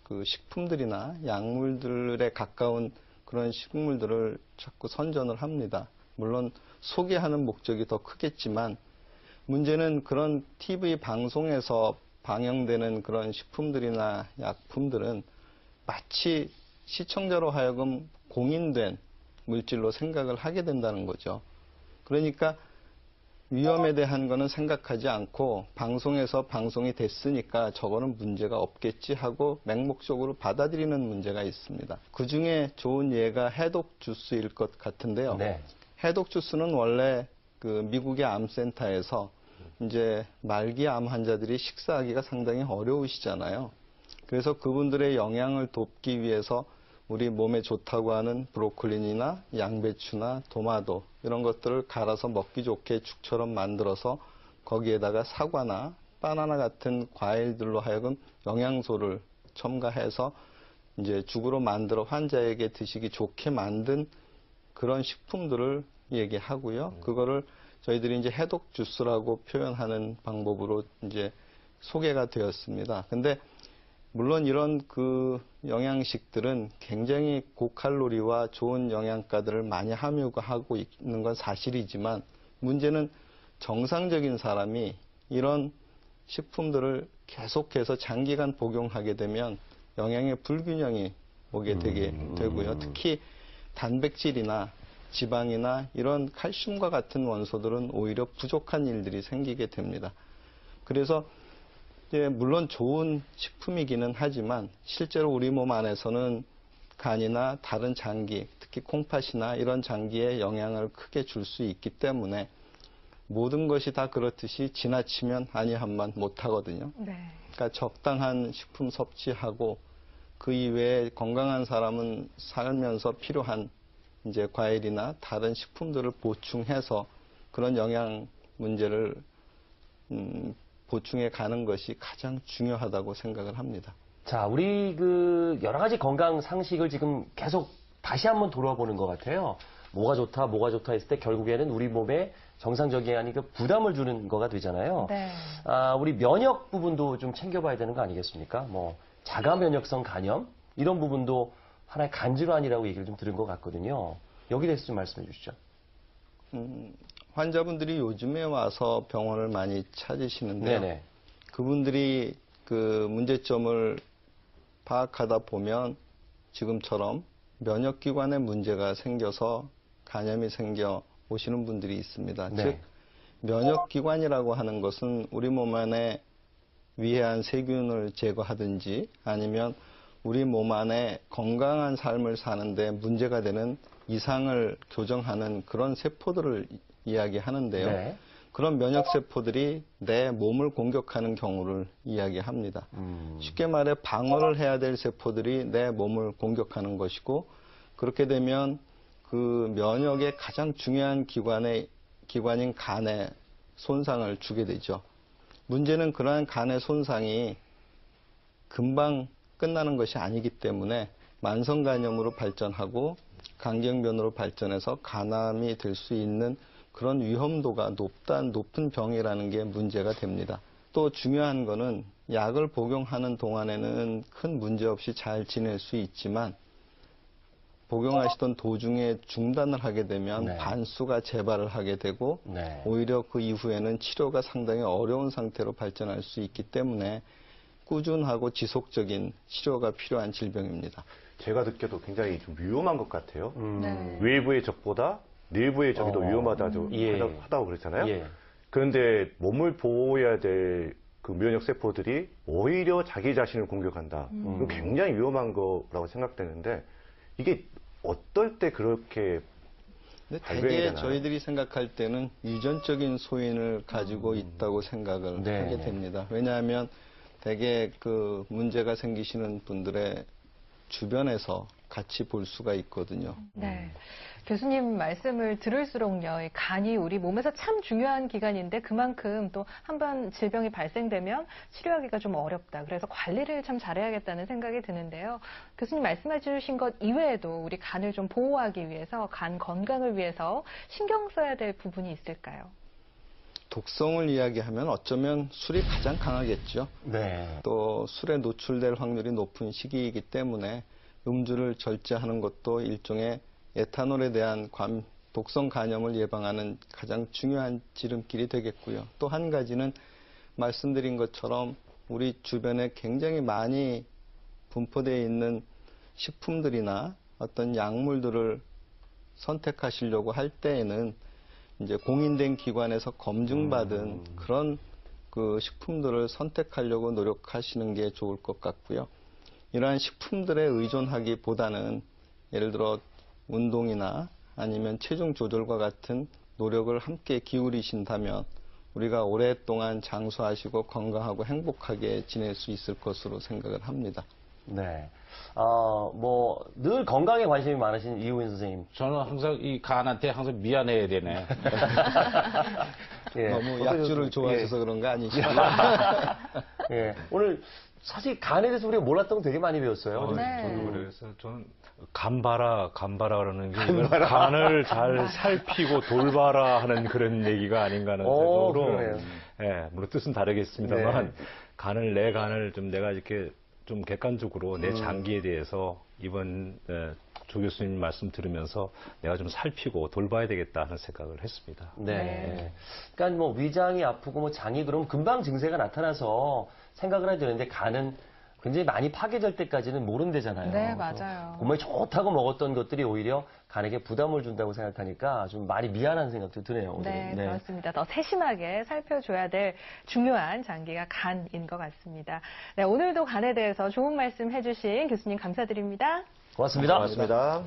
그 식품들이나 약물들에 가까운 그런 식물들을 자꾸 선전을 합니다. 물론 소개하는 목적이 더 크겠지만 문제는 그런 TV 방송에서 방영되는 그런 식품들이나 약품들은 마치 시청자로 하여금 공인된 물질로 생각을 하게 된다는 거죠. 그러니까 위험에 대한 거는 생각하지 않고 방송에서 방송이 됐으니까 저거는 문제가 없겠지 하고 맹목적으로 받아들이는 문제가 있습니다. 그 중에 좋은 예가 해독 주스일 것 같은데요. 네. 해독 주스는 원래 그 미국의 암센터에서 이제 말기 암 환자들이 식사하기가 상당히 어려우시잖아요. 그래서 그분들의 영양을 돕기 위해서 우리 몸에 좋다고 하는 브로콜리나 양배추나 도마도 이런 것들을 갈아서 먹기 좋게 죽처럼 만들어서 거기에다가 사과나 바나나 같은 과일들로 하여금 영양소를 첨가해서 이제 죽으로 만들어 환자에게 드시기 좋게 만든 그런 식품들을 얘기하고요. 그거를 저희들이 이제 해독 주스라고 표현하는 방법으로 이제 소개가 되었습니다. 근데 물론 이런 그 영양식들은 굉장히 고칼로리와 좋은 영양가들을 많이 함유하고 있는 건 사실이지만 문제는 정상적인 사람이 이런 식품들을 계속해서 장기간 복용하게 되면 영양의 불균형이 오게 되고요. 특히 단백질이나 지방이나 이런 칼슘과 같은 원소들은 오히려 부족한 일들이 생기게 됩니다. 그래서 물론 좋은 식품이기는 하지만 실제로 우리 몸 안에서는 간이나 다른 장기, 특히 콩팥이나 이런 장기에 영향을 크게 줄 수 있기 때문에 모든 것이 다 그렇듯이 지나치면 아니한만 못하거든요. 그러니까 적당한 식품 섭취하고 그 이외에 건강한 사람은 살면서 필요한 이제 과일이나 다른 식품들을 보충해서 그런 영양 문제를 보충해 가는 것이 가장 중요하다고 생각을 합니다. 자, 우리 그 여러 가지 건강 상식을 지금 계속 다시 한번 돌아보는 것 같아요. 뭐가 좋다 했을 때 결국에는 우리 몸에 정상적이 아니고 부담을 주는 거가 되잖아요. 네. 우리 면역 부분도 좀 챙겨봐야 되는 거 아니겠습니까? 뭐 자가 면역성 간염 이런 부분도 하나의 간질환이라고 얘기를 좀 들은 것 같거든요. 여기 대해서 좀 말씀해 주시죠. 환자분들이 요즘에 와서 병원을 많이 찾으시는데요. 네네. 그분들이 그 문제점을 파악하다 보면 지금처럼 면역기관에 문제가 생겨서 간염이 생겨 오시는 분들이 있습니다. 네. 즉 면역기관이라고 하는 것은 우리 몸 안에 위해한 세균을 제거하든지 아니면 우리 몸 안에 건강한 삶을 사는데 문제가 되는 이상을 교정하는 그런 세포들을 이야기하는데요. 네. 그런 면역세포들이 내 몸을 공격하는 경우를 이야기합니다. 쉽게 말해 방어를 해야 될 세포들이 내 몸을 공격하는 것이고 그렇게 되면 그 면역의 가장 중요한 기관인 간에 손상을 주게 되죠. 문제는 그러한 간의 손상이 금방 끝나는 것이 아니기 때문에 만성간염으로 발전하고 간경변으로 발전해서 간암이 될 수 있는 그런 위험도가 높은 병이라는 게 문제가 됩니다. 또 중요한 거는 약을 복용하는 동안에는 큰 문제 없이 잘 지낼 수 있지만 복용하시던 도중에 중단을 하게 되면 네. 반수가 재발을 하게 되고 네. 오히려 그 이후에는 치료가 상당히 어려운 상태로 발전할 수 있기 때문에 꾸준하고 지속적인 치료가 필요한 질병입니다. 제가 듣기에도 굉장히 좀 위험한 것 같아요. 네. 외부의 적보다 내부의 적이 더 위험하다고 예. 하다고 그랬잖아요. 예. 그런데 몸을 보호해야 될 그 면역 세포들이 오히려 자기 자신을 공격한다. 그럼 굉장히 위험한 거라고 생각되는데 이게 어떨 때 그렇게 근데 발병이 대개 되나요? 저희들이 생각할 때는 유전적인 소인을 가지고 있다고 생각을 네. 하게 됩니다. 왜냐하면 대개 그 문제가 생기시는 분들의 주변에서 같이 볼 수가 있거든요. 네. 교수님 말씀을 들을수록요, 이 간이 우리 몸에서 참 중요한 기관인데 그만큼 또 한번 질병이 발생되면 치료하기가 좀 어렵다. 그래서 관리를 참 잘해야겠다는 생각이 드는데요. 교수님 말씀해 주신 것 이외에도 우리 간을 좀 보호하기 위해서, 간 건강을 위해서 신경 써야 될 부분이 있을까요? 독성을 이야기하면 어쩌면 술이 가장 강하겠죠. 네. 또 술에 노출될 확률이 높은 시기이기 때문에 음주를 절제하는 것도 일종의 에탄올에 대한 독성 간염을 예방하는 가장 중요한 지름길이 되겠고요. 또 한 가지는 말씀드린 것처럼 우리 주변에 굉장히 많이 분포되어 있는 식품들이나 어떤 약물들을 선택하시려고 할 때에는 이제 공인된 기관에서 검증받은 그런 그 식품들을 선택하려고 노력하시는 게 좋을 것 같고요. 이러한 식품들에 의존하기보다는 예를 들어 운동이나 아니면 체중 조절과 같은 노력을 함께 기울이신다면 우리가 오랫동안 장수하시고 건강하고 행복하게 지낼 수 있을 것으로 생각을 합니다. 네. 늘 건강에 관심이 많으신 이우인 선생님. 저는 항상 이 간한테 항상 미안해야 되네. 예. 너무 약주를 좋아하셔서 그런 거 아니시죠? 예. 오늘 사실 간에 대해서 우리가 몰랐던 거 되게 많이 배웠어요. 네. 저도 그래서 저는 간봐라 그러는 게 이걸 간을 잘 살피고 돌봐라 하는 그런 얘기가 아닌가 하는 생각으로 그러네요. 예, 물론 뜻은 다르겠습니다만 네. 내 간을 좀 내가 이렇게 좀 객관적으로 내 장기에 대해서 이번 조 교수님 말씀 들으면서 내가 좀 살피고 돌봐야 되겠다 하는 생각을 했습니다. 네. 그러니까 뭐 위장이 아프고 뭐 장이 그럼 금방 증세가 나타나서 생각을 해야 되는데 간은 굉장히 많이 파괴될 때까지는 모른대잖아요. 네, 맞아요. 몸에 좋다고 먹었던 것들이 오히려 간에게 부담을 준다고 생각하니까 좀 많이 미안한 생각도 드네요. 오늘은. 네, 그렇습니다. 더 세심하게 살펴줘야 될 중요한 장기가 간인 것 같습니다. 네, 오늘도 간에 대해서 좋은 말씀 해주신 교수님 감사드립니다. 고맙습니다. 고맙습니다.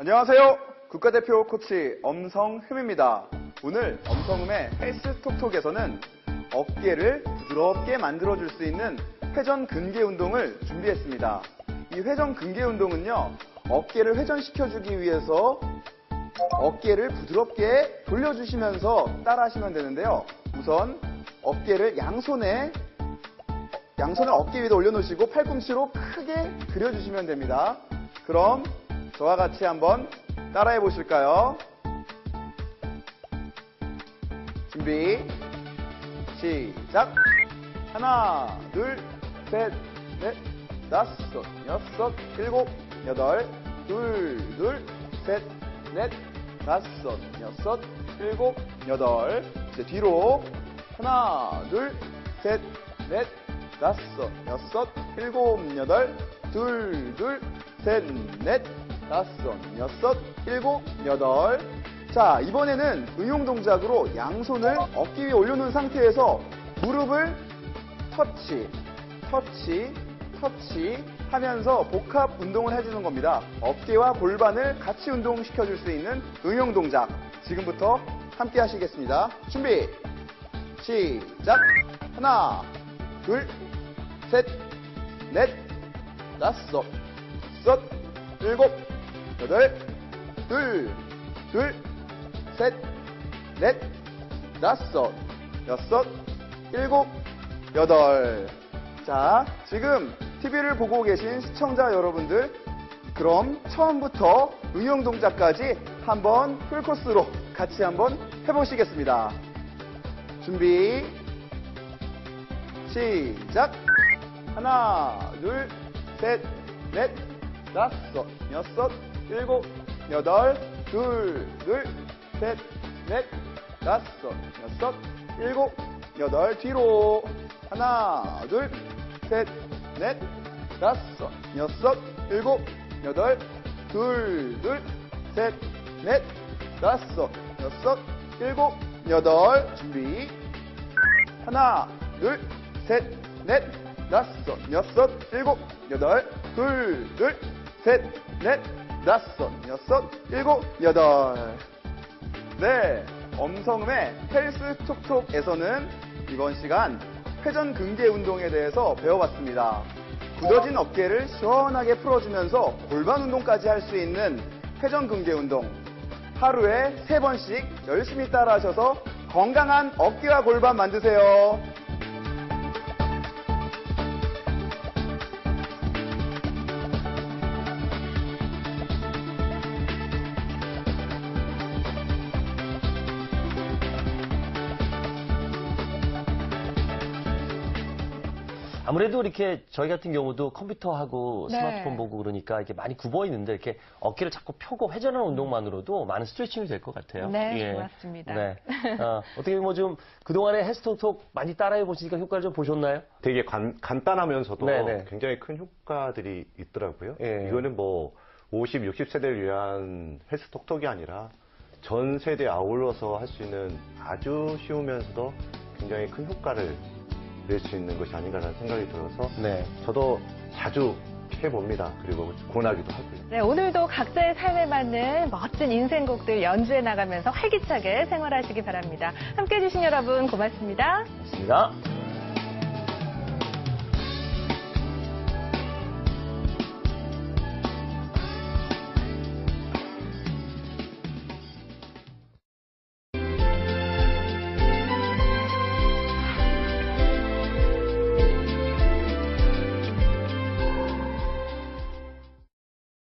안녕하세요. 국가대표 코치 엄성흠입니다. 오늘 엄성흠의 헬스톡톡에서는 어깨를 부드럽게 만들어줄 수 있는 회전 근개 운동을 준비했습니다. 이 회전 근개 운동은요, 어깨를 회전시켜주기 위해서 어깨를 부드럽게 돌려주시면서 따라하시면 되는데요. 우선 어깨를 양손을 어깨 위에 올려놓으시고 팔꿈치로 크게 그려주시면 됩니다. 그럼 저와 같이 한번 따라해 보실까요? 준비, 시작! 하나, 둘, 셋, 넷, 다섯, 여섯, 일곱, 여덟, 둘, 셋, 넷, 다섯, 여섯, 일곱, 여덟. 이제 뒤로 하나, 둘, 셋, 넷, 다섯, 여섯, 일곱, 여덟, 둘, 셋, 넷, 다섯, 여섯, 일곱, 여덟. 자, 이번에는 응용 동작으로 양손을 어깨 위에 올려놓은 상태에서 무릎을 터치 하면서 복합 운동을 해주는 겁니다. 어깨와 골반을 같이 운동시켜줄 수 있는 응용 동작. 지금부터 함께 하시겠습니다. 준비, 시작! 하나, 둘, 셋, 넷, 다섯, 여섯, 일곱, 여덟, 둘, 셋, 넷, 다섯, 여섯, 일곱, 여덟. 자, 지금 TV를 보고 계신 시청자 여러분들, 그럼 처음부터 응용 동작까지 한번 풀코스로 같이 한번 해보시겠습니다. 준비, 시작! 하나, 둘, 셋, 넷, 다섯, 여섯, 일곱, 여덟, 둘, 셋, 넷, 다섯, 여섯, 일곱, 여덟, 뒤로. 하나, 둘, 셋, 넷, 다섯, 여섯, 일곱, 여덟, 둘, 셋, 넷, 다섯, 여섯, 일곱, 여덟. 준비. 하나, 둘, 셋, 넷, 다섯, 여섯, 일곱, 여덟, 둘, 셋, 넷, 다섯, 여섯, 일곱, 여덟. 네, 엄성음의 헬스 톡톡에서는 이번 시간 회전 근개 운동에 대해서 배워봤습니다. 굳어진 어깨를 시원하게 풀어주면서 골반 운동까지 할 수 있는 회전 근개 운동. 하루에 3번씩 열심히 따라하셔서 건강한 어깨와 골반 만드세요. 아무래도 이렇게 저희 같은 경우도 컴퓨터하고 네. 스마트폰 보고 그러니까 이렇게 많이 굽어 있는데 이렇게 어깨를 자꾸 펴고 회전하는 운동만으로도 많은 스트레칭이 될 것 같아요. 네, 고맙습니다. 네. 어떻게 뭐 좀 그동안에 헬스톡톡 많이 따라해 보시니까 효과를 좀 보셨나요? 되게 간단하면서도 네네. 굉장히 큰 효과들이 있더라고요. 예. 이거는 뭐 50, 60세대를 위한 헬스톡톡이 아니라 전 세대에 아울러서 할 수 있는 아주 쉬우면서도 굉장히 큰 효과를 낼 수 있는 것이 아닌가라는 생각이 들어서 네. 저도 자주 해봅니다. 그리고 권하기도 하고요. 네, 오늘도 각자의 삶에 맞는 멋진 인생곡들 연주해 나가면서 활기차게 생활하시기 바랍니다. 함께해 주신 여러분 고맙습니다. 고맙습니다.